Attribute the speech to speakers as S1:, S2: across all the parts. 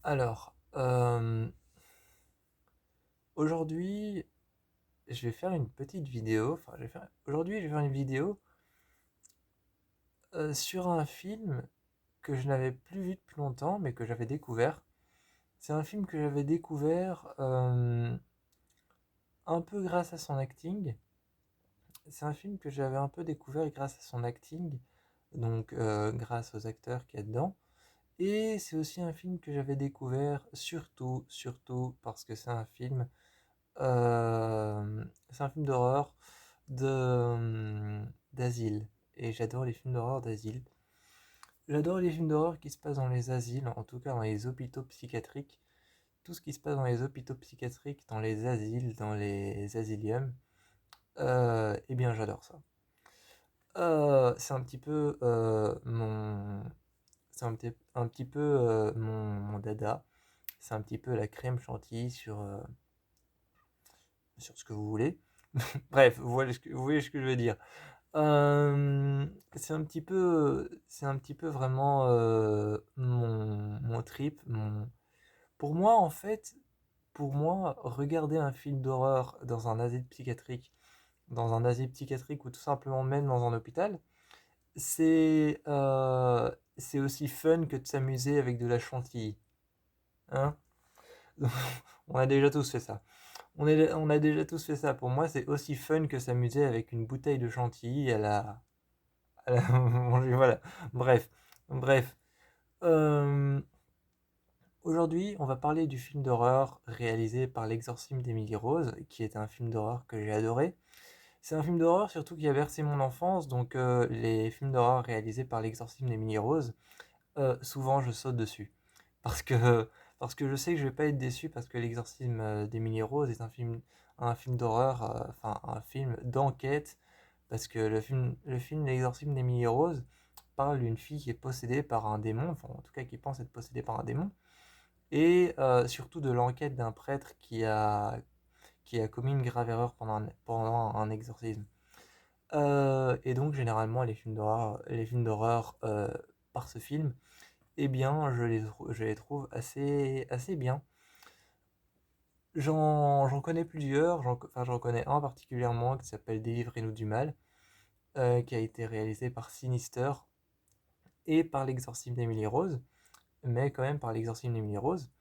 S1: Alors, aujourd'hui, je vais faire une petite vidéo. Aujourd'hui, je vais faire une vidéo sur un film que je n'avais plus vu depuis longtemps, mais que j'avais découvert. C'est un film que j'avais découvert un peu grâce à son acting. C'est un film que j'avais un peu découvert grâce à son acting, donc grâce aux acteurs qu'il y a dedans. Et c'est aussi un film que j'avais découvert surtout parce que c'est un film d'horreur d'asile. Et j'adore les films d'horreur d'asile. J'adore les films d'horreur qui se passent dans les asiles, en tout cas dans les hôpitaux psychiatriques. Tout ce qui se passe dans les hôpitaux psychiatriques, dans les asiles, dans les asiliums, eh bien j'adore ça. C'est un petit peu un petit peu mon dada. C'est un petit peu la crème chantilly sur ce que vous voulez. Bref, vous voyez ce que je veux dire. C'est un petit peu vraiment mon trip. Pour moi, en fait, pour moi, regarder un film d'horreur dans un asile psychiatrique ou tout simplement même dans un hôpital, c'est aussi fun que de s'amuser avec de la chantilly. Hein. On a déjà tous fait ça. On a déjà tous fait ça. Pour moi, c'est aussi fun que s'amuser avec une bouteille de chantilly voilà. Bref. Bref. Euh, Aujourd'hui, on va parler du film d'horreur réalisé par L'Exorcisme d'Emily Rose, qui est un film d'horreur que j'ai adoré. C'est un film d'horreur surtout qui a bercé mon enfance, donc les films d'horreur réalisés par L'Exorcisme d'Emily Rose, souvent je saute dessus. Parce que, parce que je sais que je vais pas être déçu parce que L'Exorcisme d'Emily Rose est un film d'horreur, enfin un film d'enquête, parce que le film L'Exorcisme d'Emily Rose parle d'une fille qui est possédée par un démon, enfin en tout cas qui pense être possédée par un démon, et surtout de l'enquête d'un prêtre qui a commis une grave erreur pendant un exorcisme. Et donc généralement les films d'horreur par ce film, eh bien je les trouve assez bien. J'en connais plusieurs, j'en connais un particulièrement qui s'appelle Délivrez-nous du mal, qui a été réalisé par Sinister et par l'exorcisme d'Emily Rose, mais quand même par l'exorcisme d'Emily Rose.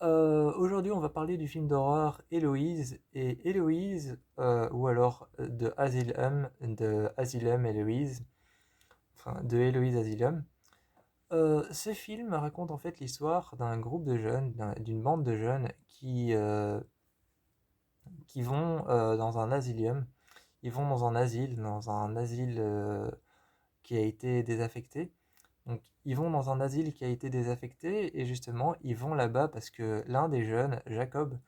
S1: Aujourd'hui, on va parler du film d'horreur Héloïse, et Héloïse, ou alors de Asylum Héloïse, enfin de Héloïse Asylum. Ce film raconte en fait l'histoire d'un groupe de jeunes, d'une bande de jeunes qui vont dans un asylum. Ils vont dans un asile qui a été désaffecté. Donc, ils vont dans un asile qui a été désaffecté et justement, ils vont là-bas parce que l'un des jeunes, Jacob,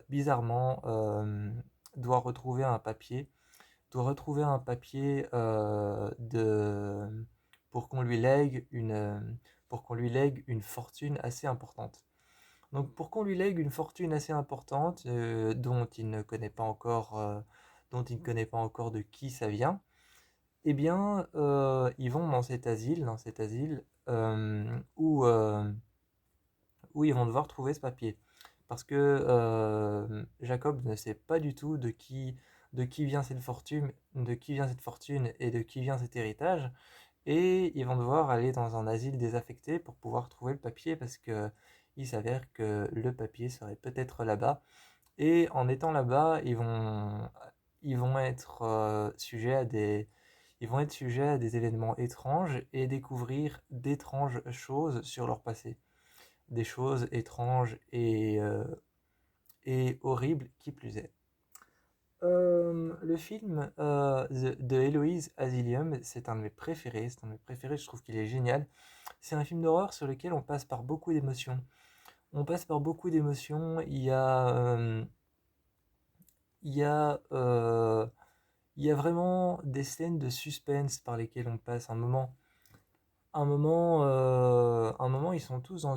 S1: bizarrement, doit retrouver un papier pour qu'on lui lègue pour qu'on lui lègue une fortune assez importante. Donc, pour qu'on lui lègue une fortune assez importante dont il ne connaît pas encore de qui ça vient, eh bien, ils vont dans cet asile où ils vont devoir trouver ce papier. Parce que Jacob ne sait pas du tout de qui vient cette fortune et de qui vient cet héritage. Et ils vont devoir aller dans un asile désaffecté pour pouvoir trouver le papier parce que il s'avère que le papier serait peut-être là-bas. Et en étant là-bas, ils vont être ils vont être sujets à des événements étranges et découvrir d'étranges choses sur leur passé. Des choses étranges et horribles qui plus est. Le film de Héloïse Asylum, c'est un de mes préférés. C'est un de mes préférés, je trouve qu'il est génial. C'est un film d'horreur sur lequel on passe par beaucoup d'émotions. On passe par beaucoup d'émotions. Il y a, il y a vraiment des scènes de suspense par lesquelles on passe un moment, ils sont tous dans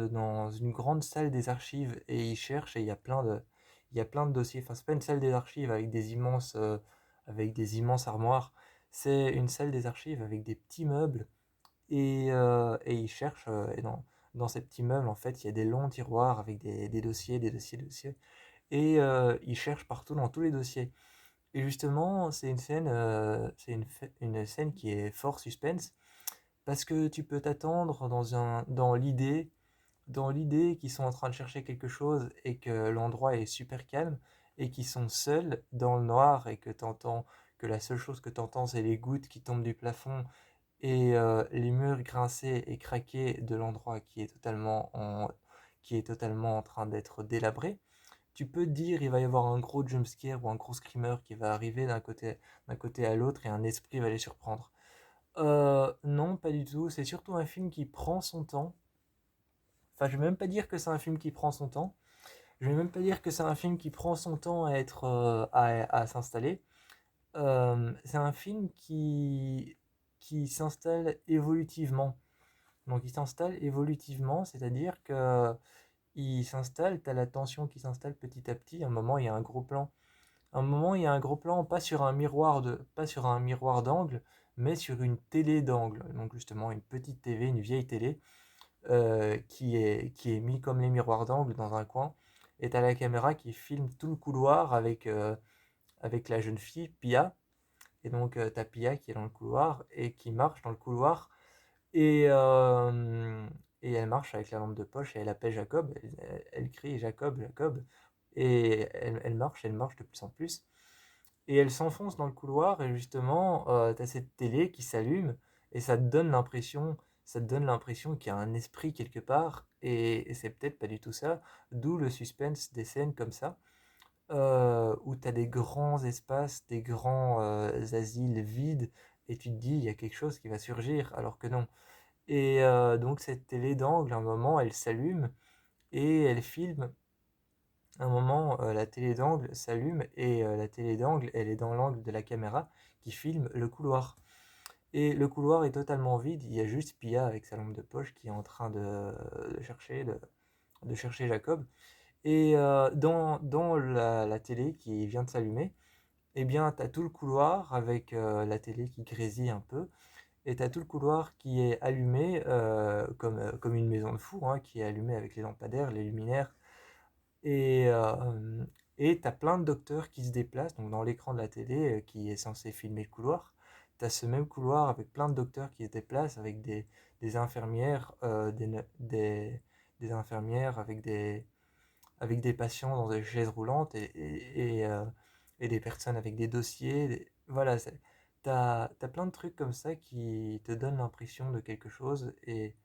S1: dans une grande salle des archives et ils cherchent et il y a plein de dossiers. Enfin, c'est pas une salle des archives avec des immenses armoires. C'est une salle des archives avec des petits meubles et il cherche, et dans ces petits meubles, en fait, il y a des longs tiroirs avec des dossiers, des dossiers, des dossiers, et il cherche partout dans tous les dossiers. Et justement, c'est une scène, une scène qui est fort suspense, parce que tu peux t'attendre dans l'idée qu'ils sont en train de chercher quelque chose et que l'endroit est super calme et qu'ils sont seuls dans le noir et que la seule chose que tu entends c'est les gouttes qui tombent du plafond et les murs grincer et craquer de l'endroit qui est totalement en train d'être délabré. Tu peux te dire il va y avoir un gros jumpscare ou un gros screamer qui va arriver d'un côté à l'autre et un esprit va les surprendre. Non, pas du tout. C'est surtout un film qui prend son temps. Enfin, je vais même pas dire que c'est un film qui prend son temps. Je vais même pas dire que c'est un film qui prend son temps à s'installer. C'est un film qui s'installe évolutivement. Donc il s'installe évolutivement, c'est-à-dire que il s'installe, tu as la tension qui s'installe petit à petit. À un moment, il y a un gros plan. À un moment, il y a un gros plan, pas sur un miroir d'angle, mais sur une télé d'angle. Donc justement, une petite TV, une vieille télé, qui est mis comme les miroirs d'angle dans un coin. Et tu as la caméra qui filme tout le couloir avec la jeune fille, Pia. Et donc, tu as Pia qui est dans le couloir et qui marche dans le couloir. Et, euh, et elle marche avec la lampe de poche et elle appelle Jacob. Elle crie Jacob, Jacob. Et elle marche de plus en plus. Et elle s'enfonce dans le couloir et justement, tu as cette télé qui s'allume et ça te donne l'impression qu'il y a un esprit quelque part et c'est peut-être pas du tout ça, d'où le suspense des scènes comme ça, où tu as des grands espaces, des grands asiles vides et tu te dis il y a quelque chose qui va surgir alors que non. Et donc cette télé d'angle, à un moment, elle s'allume et elle filme. À un moment, la télé d'angle s'allume et la télé d'angle, elle est dans l'angle de la caméra qui filme le couloir. Et le couloir est totalement vide, il y a juste Pia avec sa lampe de poche qui est en train de chercher Jacob. Et dans la télé qui vient de s'allumer, eh bien, tu as tout le couloir avec la télé qui grésille un peu. Et tu as tout le couloir qui est allumé comme une maison de fou, hein, qui est allumé avec les lampadaires, les luminaires. Et tu as plein de docteurs qui se déplacent, donc dans l'écran de la télé qui est censé filmer le couloir, tu as ce même couloir avec plein de docteurs qui se déplacent, avec des infirmières, des infirmières avec des patients dans des chaises roulantes et des personnes avec des dossiers. Voilà, t'as plein de trucs comme ça qui te donnent l'impression de quelque chose. Et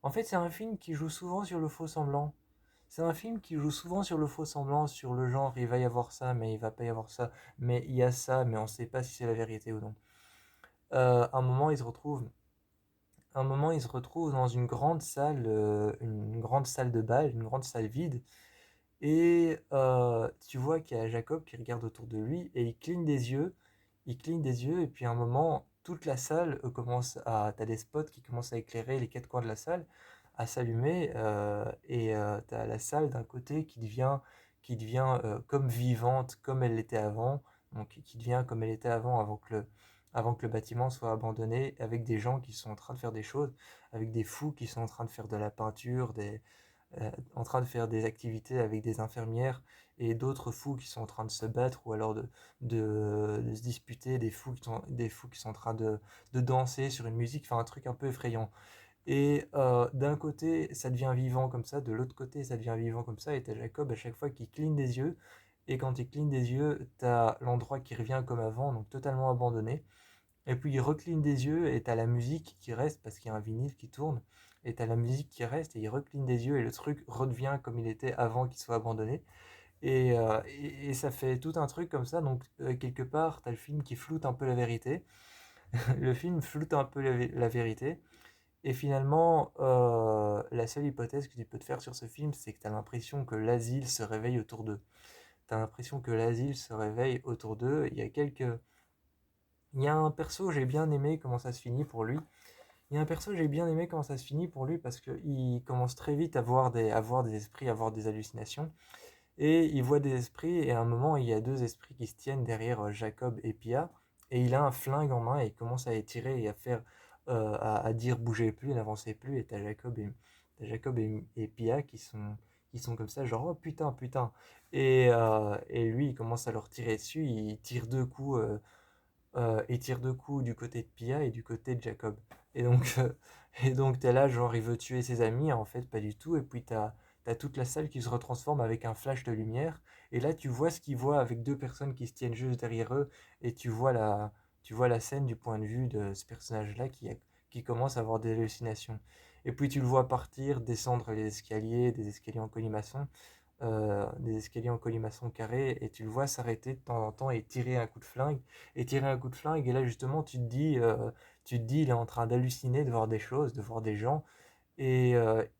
S1: en fait, c'est un film qui joue souvent sur le faux semblant. C'est un film qui joue souvent sur le faux semblant, sur le genre il va y avoir ça, mais il va pas y avoir ça, mais il y a ça, mais on sait pas si c'est la vérité ou non. Un moment, un moment, il se retrouve dans une grande salle de bal, une grande salle vide, et tu vois qu'il y a Jacob qui regarde autour de lui et il cligne des yeux, et puis à un moment, toute la salle t'as des spots qui commencent à éclairer les quatre coins de la salle, à s'allumer, et t'as la salle d'un côté qui devient comme vivante, comme elle l'était avant, donc qui devient comme elle était avant que le bâtiment soit abandonné, avec des gens qui sont en train de faire des choses, avec des fous qui sont en train de faire de la peinture, en train de faire des activités avec des infirmières et d'autres fous qui sont en train de se battre ou alors de se disputer, des fous qui sont en train de danser sur une musique, enfin un truc un peu effrayant. Et d'un côté, ça devient vivant comme ça, de l'autre côté, ça devient vivant comme ça, et t'as Jacob à chaque fois qui cligne des yeux, et quand il cligne des yeux, t'as l'endroit qui revient comme avant, donc totalement abandonné. Et puis il recline des yeux et t'as la musique qui reste parce qu'il y a un vinyle qui tourne. Et t'as la musique qui reste et il recline des yeux et le truc redevient comme il était avant qu'il soit abandonné. Et ça fait tout un truc comme ça. Donc quelque part, t'as le film qui floute un peu la vérité. Le film floute un peu la vérité. Et finalement, la seule hypothèse que tu peux te faire sur ce film, c'est que t'as l'impression que l'asile se réveille autour d'eux. T'as l'impression que l'asile se réveille autour d'eux. Il y a un perso, j'ai bien aimé comment ça se finit pour lui. Il y a un perso, j'ai bien aimé comment ça se finit pour lui parce qu'il commence très vite à voir des esprits, à voir des hallucinations. Et il voit des esprits et à un moment, il y a deux esprits qui se tiennent derrière Jacob et Pia. Et il a un flingue en main et il commence à les tirer et à dire bougez plus, n'avancez plus, et t'as Jacob et Pia qui sont comme ça, genre oh putain, putain. Et lui, il commence à leur tirer dessus, il tire deux coups du côté de Pia et du côté de Jacob. Et donc, et donc t'es là, genre il veut tuer ses amis, en fait, pas du tout. Et puis t'as toute la salle qui se retransforme avec un flash de lumière. Et là, tu vois ce qu'il voit avec deux personnes qui se tiennent juste derrière eux. Et tu vois la scène du point de vue de ce personnage-là qui commence à avoir des hallucinations. Et puis tu le vois partir, descendre les escaliers, des escaliers en colimaçon, des escaliers en colimaçon carré, et tu le vois s'arrêter de temps en temps et tirer un coup de flingue, et là justement tu te dis il est en train d'halluciner, de voir des choses, de voir des gens, et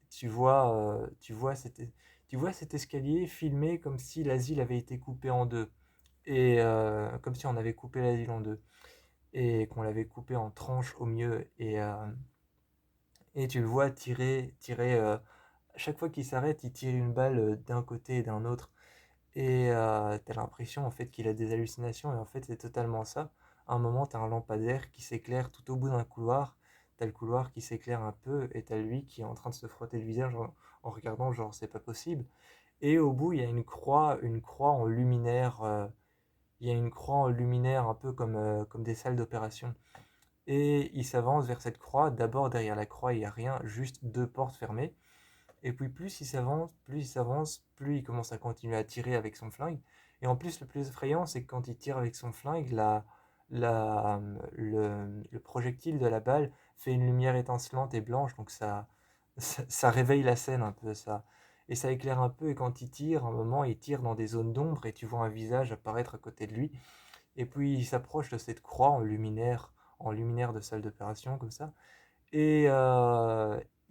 S1: tu vois cet escalier filmé comme si l'asile avait été coupé en deux, et comme si on avait coupé l'asile en deux, et qu'on l'avait coupé en tranches au mieux, et tu le vois tirer, chaque fois qu'il s'arrête, il tire une balle d'un côté et d'un autre. Et t'as l'impression en fait qu'il a des hallucinations, et en fait c'est totalement ça. À un moment, t'as un lampadaire qui s'éclaire tout au bout d'un couloir, t'as le couloir qui s'éclaire un peu, et t'as lui qui est en train de se frotter le visage en regardant genre c'est pas possible. Et au bout, il y a une croix en luminaire, il y a une croix en luminaire un peu comme des salles d'opération. Et il s'avance vers cette croix, d'abord derrière la croix il n'y a rien, juste deux portes fermées. Et puis plus il s'avance, plus il commence à continuer à tirer avec son flingue. Et en plus, le plus effrayant, c'est que quand il tire avec son flingue, le projectile de la balle fait une lumière étincelante et blanche, donc ça réveille la scène un peu, ça. Et ça éclaire un peu, et quand il tire, à un moment, il tire dans des zones d'ombre, et tu vois un visage apparaître à côté de lui. Et puis il s'approche de cette croix en luminaire de salle d'opération, comme ça. Et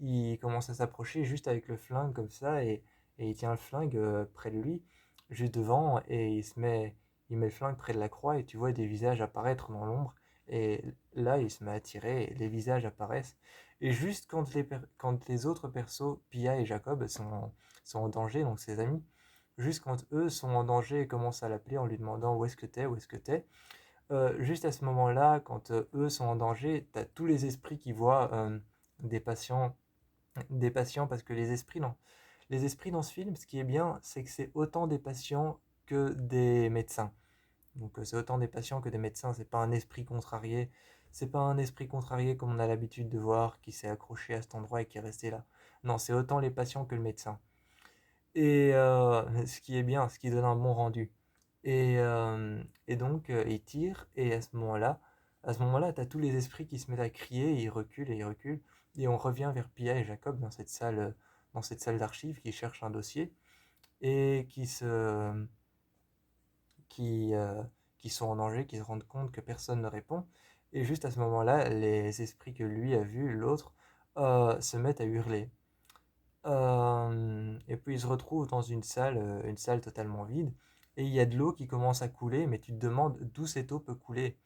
S1: il commence à s'approcher juste avec le flingue comme ça, et il tient le flingue près de lui, juste devant, et il met le flingue près de la croix, et tu vois des visages apparaître dans l'ombre. Et là, il se met à tirer, et les visages apparaissent. Et juste quand les autres persos, Pia et Jacob, sont en danger, donc ses amis, juste quand eux sont en danger et commencent à l'appeler en lui demandant où est-ce que t'es, où est-ce que t'es, juste à ce moment-là, quand eux sont en danger, tu as tous les esprits qui voient des patients, des patients, parce que les esprits dans ce film, ce qui est bien, c'est que c'est autant des patients que des médecins. Donc c'est autant des patients que des médecins, c'est pas un esprit contrarié. C'est pas un esprit contrarié comme on a l'habitude de voir, qui s'est accroché à cet endroit et qui est resté là. Non, c'est autant les patients que le médecin. Et ce qui est bien, ce qui donne un bon rendu. Et donc, il tire, et à ce moment-là, tu as tous les esprits qui se mettent à crier, et ils reculent, et on revient vers Pia et Jacob dans cette salle d'archives qui cherchent un dossier, et qui, euh, qui sont en danger, qui se rendent compte que personne ne répond. Et juste à ce moment-là, les esprits que lui a vus, l'autre, se mettent à hurler. Et puis ils se retrouvent dans une salle totalement vide, et il y a de l'eau qui commence à couler, mais tu te demandes d'où cette eau peut couler.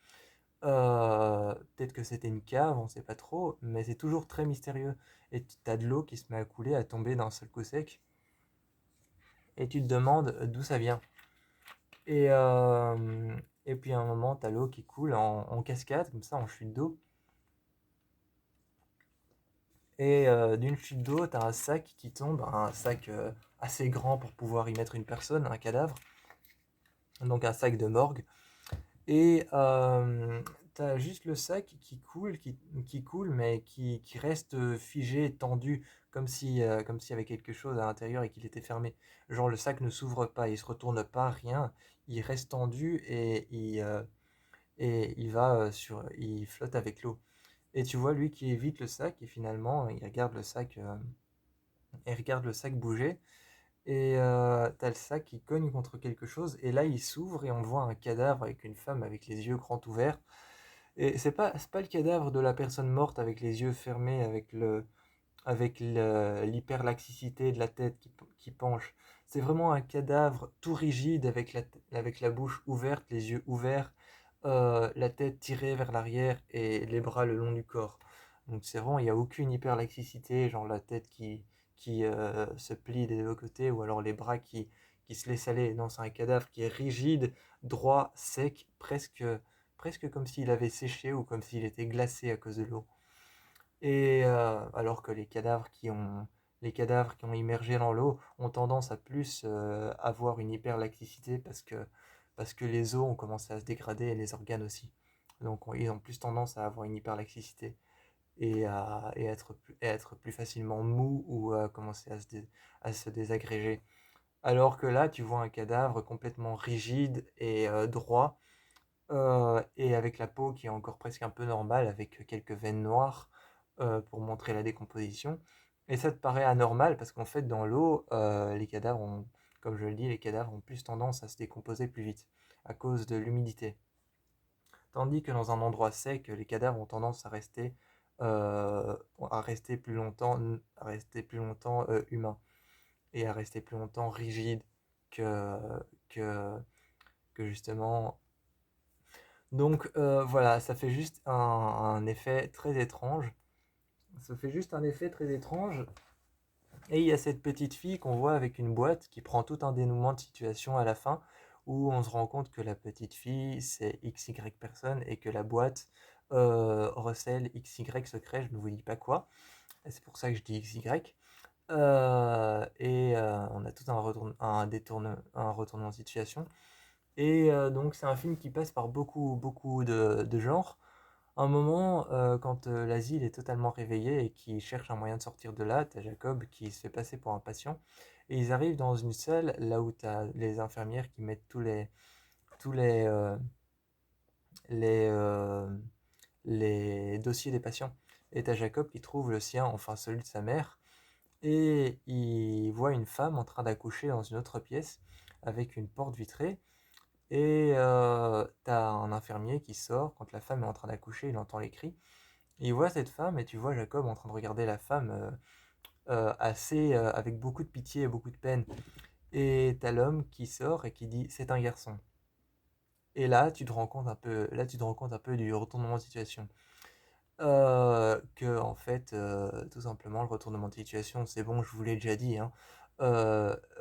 S1: Peut-être que c'était une cave, on sait pas trop, mais c'est toujours très mystérieux. Et tu as de l'eau qui se met à couler, à tomber d'un seul coup sec, et tu te demandes d'où ça vient. Et, euh, et puis à un moment, tu as l'eau qui coule en cascade, comme ça, en chute d'eau. Et d'une chute d'eau, tu as un sac qui tombe, un sac assez grand pour pouvoir y mettre une personne, un cadavre, donc un sac de morgue. Et t'as juste le sac qui coule, mais qui reste figé, tendu, comme s'il y avait quelque chose à l'intérieur et qu'il était fermé. Genre le sac ne s'ouvre pas, il se retourne pas, rien. Il reste tendu, et il flotte avec l'eau. Et tu vois lui qui évite le sac, et finalement il regarde le sac bouger. Et t'as le sac qui cogne contre quelque chose, et là il s'ouvre, et on voit un cadavre avec une femme avec les yeux grands ouverts. Et c'est pas le cadavre de la personne morte avec les yeux fermés, avec l'hyperlaxicité de la tête qui penche. C'est vraiment un cadavre tout rigide avec la bouche ouverte, les yeux ouverts, la tête tirée vers l'arrière et les bras le long du corps. Donc c'est vraiment, il n'y a aucune hyperlaxicité, genre la tête qui se plie des deux côtés, ou alors les bras qui se laissent aller. Non, c'est un cadavre qui est rigide, droit, sec, presque comme s'il avait séché ou comme s'il était glacé à cause de l'eau. Et alors que les cadavres qui ont immergé dans l'eau ont tendance à plus avoir une hyperlaxicité parce que les os ont commencé à se dégrader et les organes aussi. Donc ils ont plus tendance à avoir une hyperlaxicité et à être plus facilement mou ou à commencer à se désagréger. Alors que là, tu vois un cadavre complètement rigide et droit, et avec la peau qui est encore presque un peu normale, avec quelques veines noires pour montrer la décomposition. Et ça te paraît anormal parce qu'en fait, dans l'eau, comme je le dis, les cadavres ont plus tendance à se décomposer plus vite à cause de l'humidité. Tandis que dans un endroit sec, les cadavres ont tendance à rester plus longtemps humains et à rester plus longtemps rigides que, que, que justement. Donc voilà, ça fait juste un effet très étrange. Ça fait juste un effet très étrange. Et il y a cette petite fille qu'on voit avec une boîte qui prend tout un dénouement de situation à la fin, où on se rend compte que la petite fille, c'est XY personne, et que la boîte recèle XY secret, je ne vous dis pas quoi. Et c'est pour ça que je dis XY. On a tout un retournement de situation. Et donc c'est un film qui passe par beaucoup de genres. Un moment, quand l'asile est totalement réveillé et qu'il cherche un moyen de sortir de là, t'as Jacob qui se fait passer pour un patient. Et ils arrivent dans une salle là où t'as les infirmières qui mettent tous les, euh, les dossiers des patients. Et t'as Jacob qui trouve le sien, enfin celui de sa mère. Et il voit une femme en train d'accoucher dans une autre pièce avec une porte vitrée. Et t'as un infirmier qui sort quand la femme est en train d'accoucher, il entend les cris. Et il voit cette femme et tu vois Jacob en train de regarder la femme avec beaucoup de pitié et beaucoup de peine. Et t'as l'homme qui sort et qui dit c'est un garçon. Et là tu te rends compte un peu du retournement de situation. Que en fait, tout simplement, le retournement de situation, c'est bon, je vous l'ai déjà dit, hein.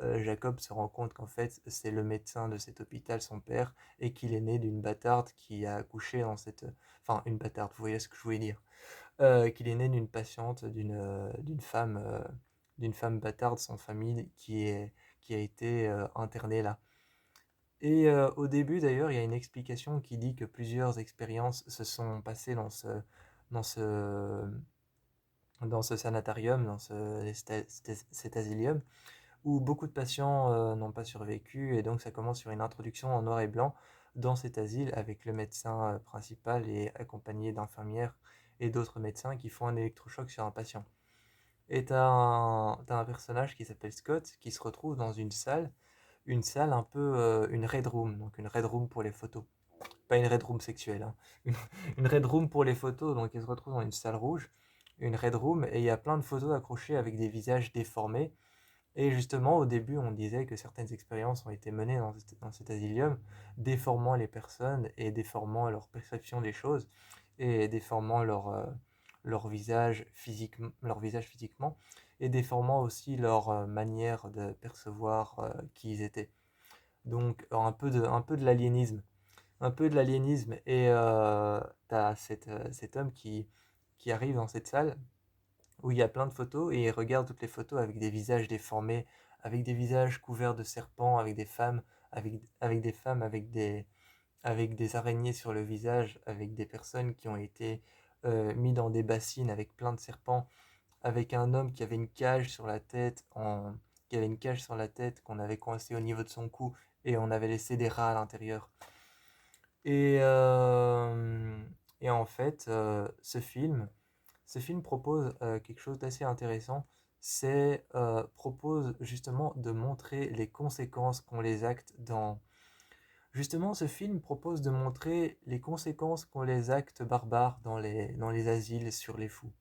S1: Jacob se rend compte qu'en fait, c'est le médecin de cet hôpital, son père, et qu'il est né d'une bâtarde qui a accouché dans cette. Enfin, une bâtarde, vous voyez ce que je voulais dire. Qu'il est né d'une patiente, d'une femme bâtarde sans famille qui a été internée là. Et au début, d'ailleurs, il y a une explication qui dit que plusieurs expériences se sont passées dans ce, dans ce sanatorium, cet asilium, où beaucoup de patients n'ont pas survécu, et donc ça commence sur une introduction en noir et blanc dans cet asile avec le médecin principal et accompagné d'infirmières et d'autres médecins qui font un électrochoc sur un patient. Et t'as un personnage qui s'appelle Scott qui se retrouve dans une salle un peu, une red room, donc une red room pour les photos. Pas une red room sexuelle, hein. Une, une red room pour les photos, donc il se retrouve dans une salle rouge, une red room, et il y a plein de photos accrochées avec des visages déformés. Et justement, au début, on disait que certaines expériences ont été menées dans cet asylum, déformant les personnes et déformant leur perception des choses et déformant leur visage physiquement et déformant aussi leur manière de percevoir qui ils étaient. Donc un peu de l'aliénisme. Un peu de l'aliénisme et t'as cet homme qui arrive dans cette salle où il y a plein de photos et il regarde toutes les photos avec des visages déformés, avec des visages couverts de serpents, avec des femmes avec des araignées sur le visage, avec des personnes qui ont été mis dans des bassines avec plein de serpents, avec un homme qui avait une cage sur la tête, qui avait une cage sur la tête qu'on avait coincée au niveau de son cou et on avait laissé des rats à l'intérieur. Et, euh, et en fait, ce film propose quelque chose d'assez intéressant. Propose justement de montrer les conséquences qu'ont les actes dans. Justement, ce film propose de montrer les conséquences qu'ont les actes barbares dans les asiles sur les fous.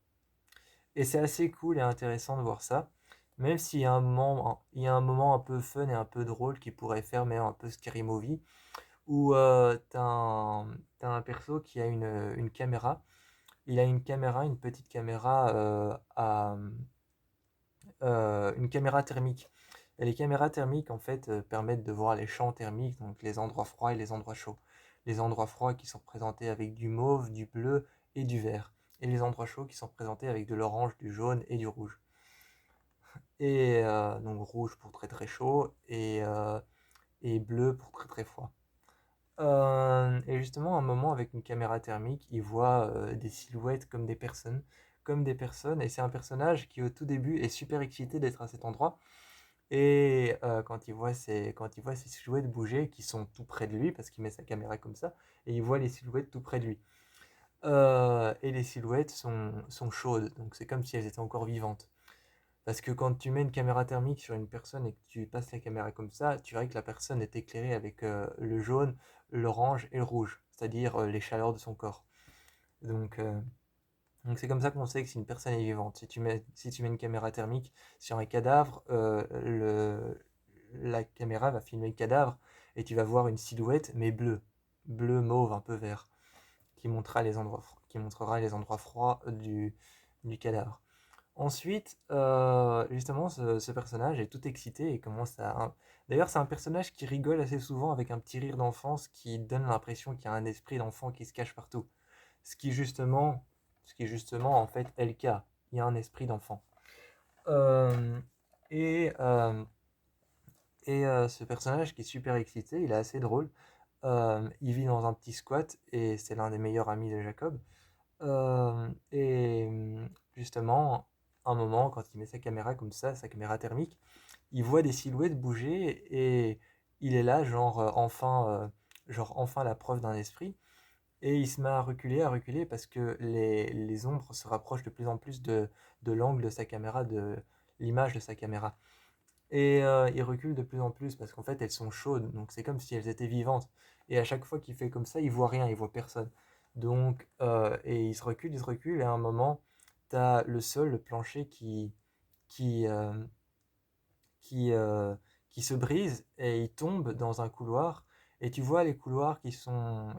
S1: Et c'est assez cool et intéressant de voir ça. Même s'il y a il y a un moment un peu fun et un peu drôle qui pourrait faire même un peu scary movie, où t'as un perso qui a une caméra. Il a une caméra, une petite caméra une caméra thermique. Et les caméras thermiques, en fait, permettent de voir les champs thermiques, donc les endroits froids et les endroits chauds. Les endroits froids qui sont représentés avec du mauve, du bleu et du vert. et les endroits chauds qui sont représentés avec de l'orange, du jaune et du rouge. Et donc rouge pour très très chaud et bleu pour très très froid. Et justement, à un moment, avec une caméra thermique, il voit des silhouettes comme des personnes, et c'est un personnage qui au tout début est super excité d'être à cet endroit. Et quand il voit ces silhouettes bouger, qui sont tout près de lui, parce qu'il met sa caméra comme ça, et il voit les silhouettes tout près de lui. Et les silhouettes sont chaudes, donc c'est comme si elles étaient encore vivantes. Parce que quand tu mets une caméra thermique sur une personne et que tu passes la caméra comme ça, tu verrais que la personne est éclairée avec le jaune, l'orange et le rouge, c'est-à-dire les chaleurs de son corps. Donc, euh, donc c'est comme ça qu'on sait que si une personne est vivante. Si tu mets une caméra thermique sur un cadavre, la caméra va filmer le cadavre et tu vas voir une silhouette, mais bleue, bleu mauve, un peu vert, qui montrera les endroits froids du cadavre. Ensuite, justement, ce personnage est tout excité et commence à... D'ailleurs, c'est un personnage qui rigole assez souvent avec un petit rire d'enfance qui donne l'impression qu'il y a un esprit d'enfant qui se cache partout. Ce qui justement, ce qui justement en fait est le cas. Il y a un esprit d'enfant. Euh, et euh, ce personnage qui est super excité, il est assez drôle. Il vit dans un petit squat et c'est l'un des meilleurs amis de Jacob. Et justement, un moment, quand il met sa caméra comme ça, sa caméra thermique, il voit des silhouettes bouger et il est là, genre enfin la preuve d'un esprit. Et il se met à reculer parce que les ombres se rapprochent de plus en plus de l'angle de sa caméra, de l'image de sa caméra. Et il recule de plus en plus parce qu'en fait elles sont chaudes, donc c'est comme si elles étaient vivantes. Et à chaque fois qu'il fait comme ça, il voit rien, il voit personne. Donc, et il se recule, et à un moment, t'as le sol, le plancher qui, euh, qui, euh, qui se brise et il tombe dans un couloir. Et tu vois les couloirs qui sont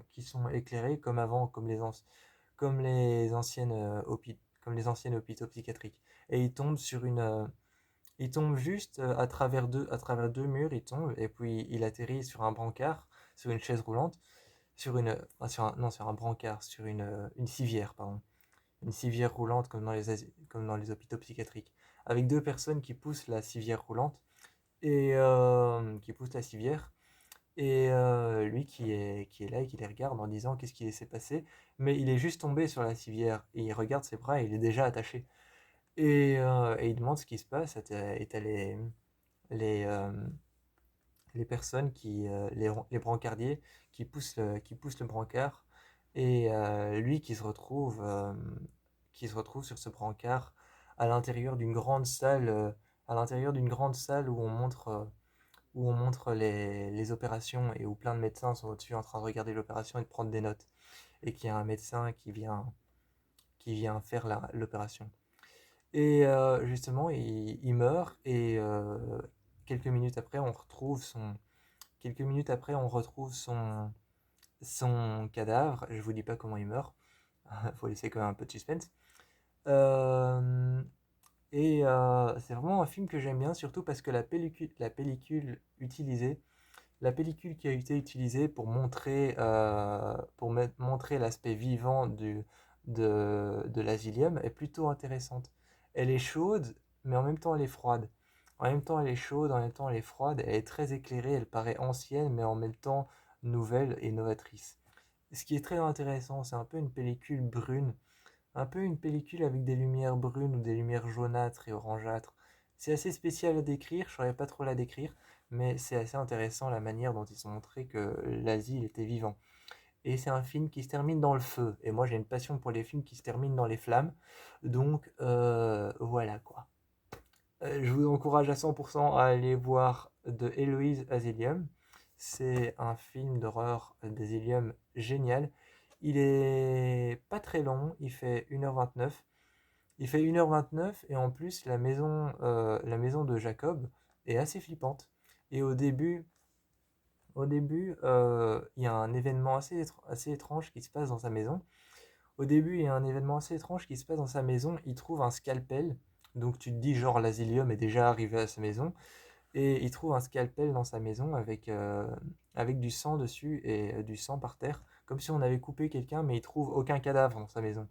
S1: éclairés comme avant, comme les anciennes, comme les anciennes hôpitaux psychiatriques. Et il tombe juste à travers deux murs, il tombe et puis il atterrit sur un brancard, sur une chaise roulante, non, sur un brancard, sur une civière, pardon. Une civière roulante comme dans les hôpitaux psychiatriques. Avec deux personnes qui poussent la civière roulante et qui poussent la civière. Et lui qui est là et qui les regarde en disant qu'est-ce qui s'est passé. Mais il est juste tombé sur la civière et il regarde ses bras et il est déjà attaché. Et il demande ce qui se passe, et t'as les, euh, les personnes les brancardiers qui poussent le brancard, et lui qui se retrouve sur ce brancard à l'intérieur d'une grande salle, où on montre les opérations et où plein de médecins sont au-dessus en train de regarder l'opération et de prendre des notes, et qu'il y a un médecin qui vient faire l'opération. Et justement, il meurt et quelques minutes après, quelques minutes après, on retrouve son cadavre. Je vous dis pas comment il meurt. Faut laisser quand même un peu de suspense. Euh, c'est vraiment un film que j'aime bien, surtout parce que la pellicule qui a été utilisée pour montrer l'aspect vivant de l'asilium est plutôt intéressante. Elle est chaude, mais en même temps elle est froide. En même temps elle est chaude, en même temps elle est froide, elle est très éclairée, elle paraît ancienne, mais en même temps nouvelle et novatrice. Ce qui est très intéressant, c'est un peu une pellicule brune, un peu une pellicule avec des lumières brunes ou des lumières jaunâtres et orangeâtres. C'est assez spécial à décrire, je saurais pas trop la décrire, mais c'est assez intéressant la manière dont ils ont montré que l'asile était vivant. Et c'est un film qui se termine dans le feu. Et moi j'ai une passion pour les films qui se terminent dans les flammes. Donc voilà quoi. Je vous encourage à 100% à aller voir The Eloise Asylum. C'est un film d'horreur d'Asylum génial. Il est pas très long, il fait 1h29. Il fait 1h29 et en plus la maison de Jacob est assez flippante. Et au début il y a un événement assez étrange qui se passe dans sa maison. Au début, il y a un événement assez étrange qui se passe dans sa maison. Il trouve un scalpel. Donc tu te dis genre l'asilium est déjà arrivé à sa maison. Et il trouve un scalpel dans sa maison avec du sang dessus et du sang par terre. Comme si on avait coupé quelqu'un, mais il trouve aucun cadavre dans sa maison.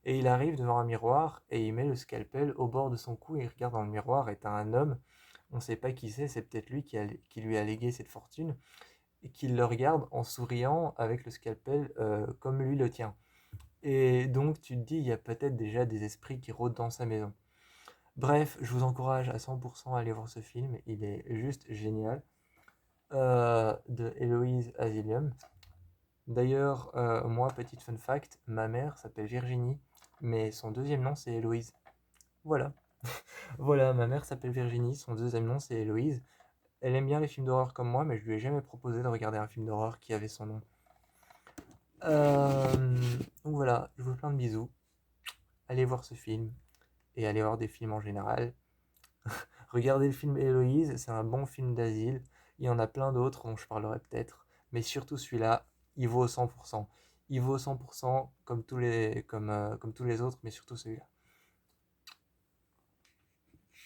S1: Et il arrive devant un miroir et il met le scalpel au bord de son cou et il regarde dans le miroir et t'as un homme, on sait pas qui c'est peut-être lui qui lui a légué cette fortune, et qui le regarde en souriant avec le scalpel comme lui le tient. Et donc tu te dis, il y a peut-être déjà des esprits qui rôdent dans sa maison. Bref, je vous encourage à 100% à aller voir ce film, il est juste génial. De Héloïse Asilium. D'ailleurs, moi, petite fun fact, ma mère s'appelle Virginie, mais son deuxième nom c'est Héloïse. Voilà. Voilà, ma mère s'appelle Virginie, son deuxième nom c'est Héloïse. Elle aime bien les films d'horreur comme moi, mais je lui ai jamais proposé de regarder un film d'horreur qui avait son nom. Donc voilà, je vous fais plein de bisous. Allez voir ce film et allez voir des films en général. Regardez le film Héloïse, c'est un bon film d'asile. Il y en a plein d'autres dont je parlerai peut-être, mais surtout celui-là, il vaut 100%. Il vaut 100% comme tous les autres, mais surtout celui-là.